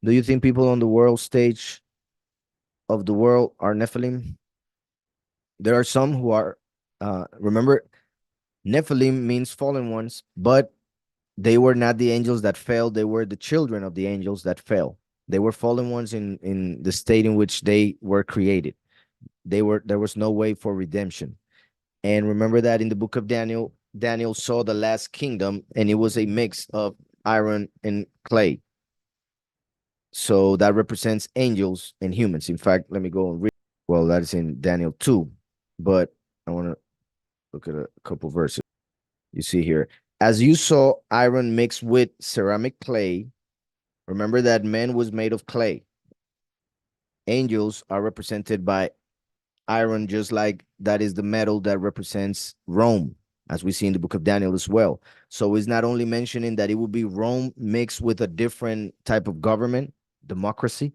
Do you think people on the world stage of the world are Nephilim? There are some who are, remember, Nephilim means fallen ones, but they were not the angels that fell. They were the children of the angels that fell. They were fallen ones in the state in which they were created. There was no way for redemption. And remember that in the book of Daniel, Daniel saw the last kingdom, and it was a mix of iron and clay. So that represents angels and humans. In fact, let me go and read. Well, that is in Daniel 2, but I want to look at a couple verses. You see here, as you saw iron mixed with ceramic clay, remember that man was made of clay. Angels are represented by iron, just like that is the metal that represents Rome, as we see in the book of Daniel as well. So it's not only mentioning that it would be Rome mixed with a different type of government, democracy,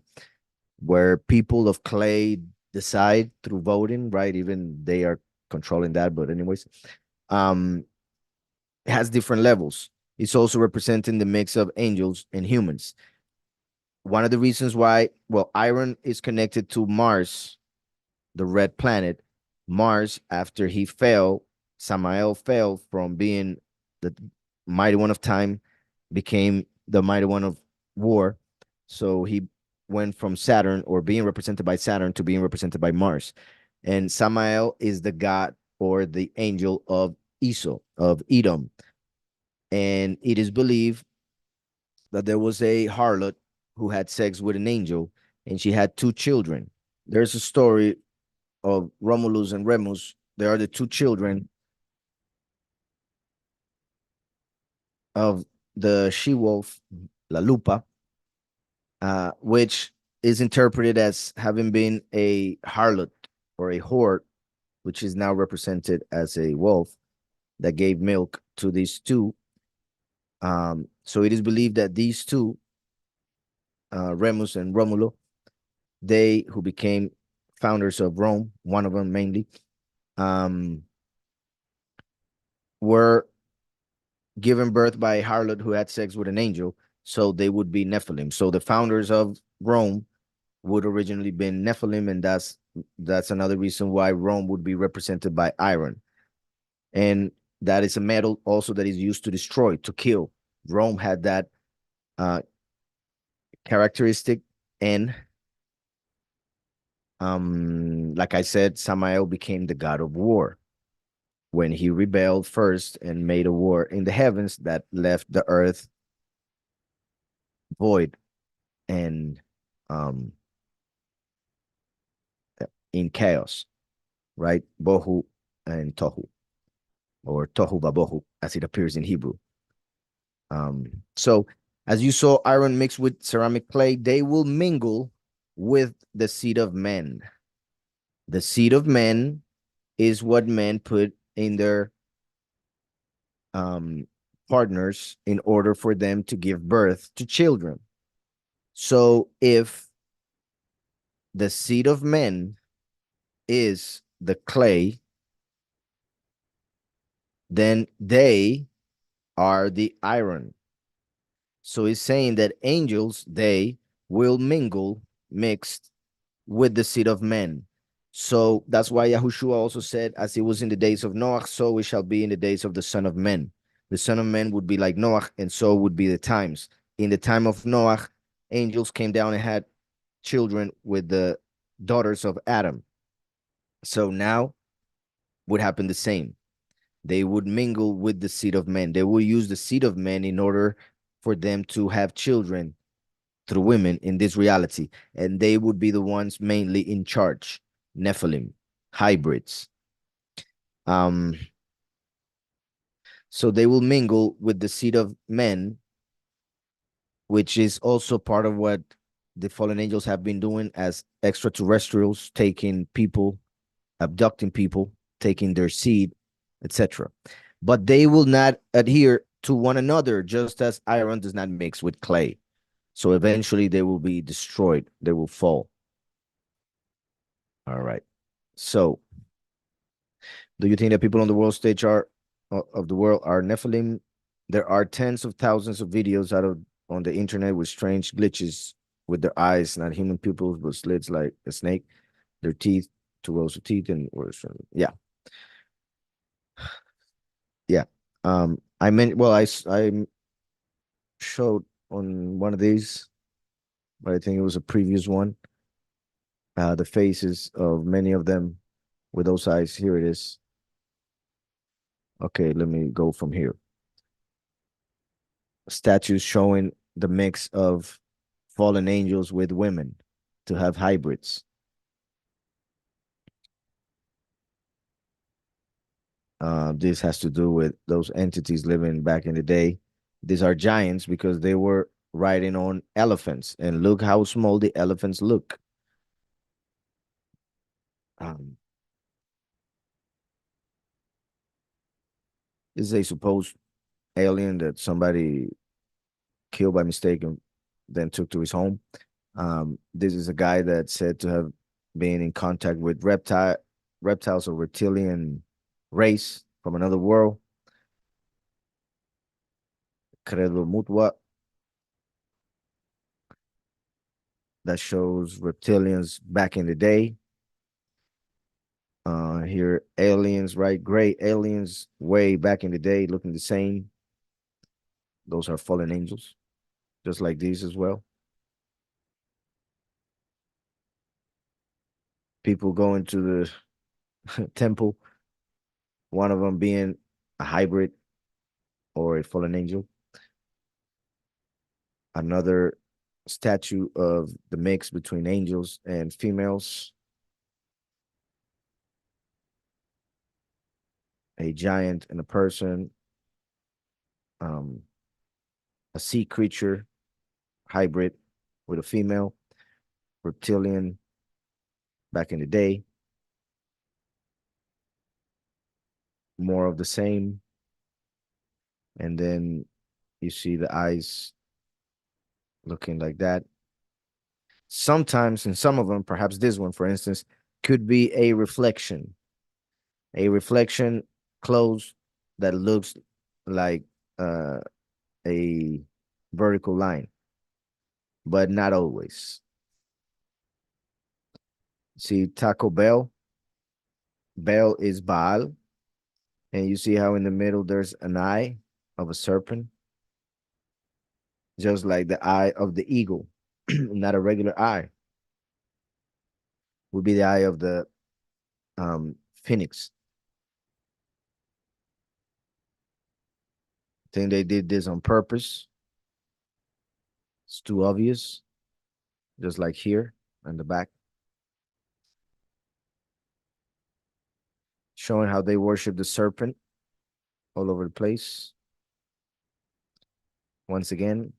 where people of clay decide through voting, right? Even they are controlling that, but anyways, it has different levels. It's also representing the mix of angels and humans. One of the reasons why, well, iron is connected to Mars, the red planet. Mars, after he fell, Samael fell from being the mighty one of time, became the mighty one of war. So he went from Saturn, or being represented by Saturn, to being represented by Mars. And Samael is the god or the angel of Esau, of Edom. And it is believed that there was a harlot who had sex with an angel, and she had two children. There's a story of Romulus and Remus. They are the two children of the she-wolf, La Lupa, which is interpreted as having been a harlot or a whore, which is now represented as a wolf that gave milk to these two. So it is believed that these two, Remus and Romulo, they who became founders of Rome, one of them mainly, were given birth by a harlot who had sex with an angel, so they would be Nephilim. So the founders of Rome would originally been Nephilim, and that's another reason why Rome would be represented by iron. And that is a metal also that is used to destroy, to kill. Rome had that characteristic, and like I said, Samael became the god of war when he rebelled first and made a war in the heavens that left the earth void and in chaos, right? Bohu and Tohu, or Tohu Babohu, as it appears in Hebrew. So as you saw iron mixed with ceramic clay, they will mingle with the seed of men. The seed of men is what men put in their partners in order for them to give birth to children. So if the seed of men is the clay, then they are the iron. So he's saying that angels, they will mingle, mixed with the seed of men. So that's why Yahushua also said, as it was in the days of Noah, so it shall be in the days of the Son of Man. The Son of Man would be like Noah, and so would be the times. In the time of Noah, angels came down and had children with the daughters of Adam. So now would happen the same. They would mingle with the seed of men. They will use the seed of men in order for them to have children through women in this reality. And they would be the ones mainly in charge. Nephilim, hybrids. So they will mingle with the seed of men, which is also part of what the fallen angels have been doing as extraterrestrials, taking people, abducting people, taking their seed, etc. But they will not adhere to one another, just as iron does not mix with clay. So eventually they will be destroyed. They will fall. All right. So do you think that people on the world stage are of the world are Nephilim? There are tens of thousands of videos out of on the internet with strange glitches with their eyes, not human pupils, but slits like a snake. Their teeth, two rows of teeth, and yeah, yeah. I meant well, I showed on one of these, but I think it was a previous one. The faces of many of them with those eyes. Here it is. Okay, let me go from here. Statues showing the mix of fallen angels with women to have hybrids. This has to do with those entities living back in the day. These are giants because they were riding on elephants, and look how small the elephants look. Um, this is a supposed alien that somebody killed by mistake and then took to his home. This is a guy that's said to have been in contact with reptiles or reptilian race from another world. Credo Mutwa, that shows reptilians back in the day. Here, aliens, right? Gray aliens way back in the day looking the same. Those are fallen angels, just like these as well. People going to the temple, one of them being a hybrid or a fallen angel. Another statue of the mix between angels and females. A giant and a person, um, a sea creature hybrid with a female, reptilian back in the day, more of the same. And then you see the eyes looking like that. Sometimes, in some of them, perhaps this one, for instance, could be a reflection close that looks like uh, a vertical line, but not always. See, Taco Bell, Bell is Baal, and you see how in the middle there's an eye of a serpent, just like the eye of the eagle, not a regular eye, would be the eye of the phoenix. I think they did this on purpose. It's too obvious, just like here in the back, showing how they worship the serpent all over the place. Once again,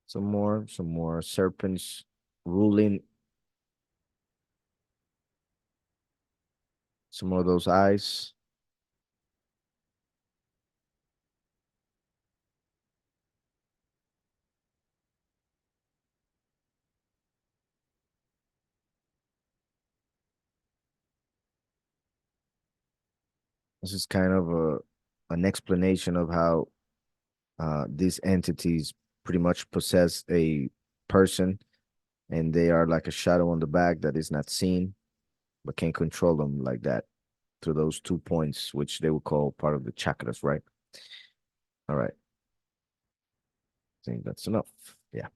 some more serpents ruling some more of those eyes. This is kind of an explanation of how these entities pretty much possess a person, and they are like a shadow on the back that is not seen, but can control them like that through those 2 points, which they will call part of the chakras, right? All right. I think that's enough. Yeah.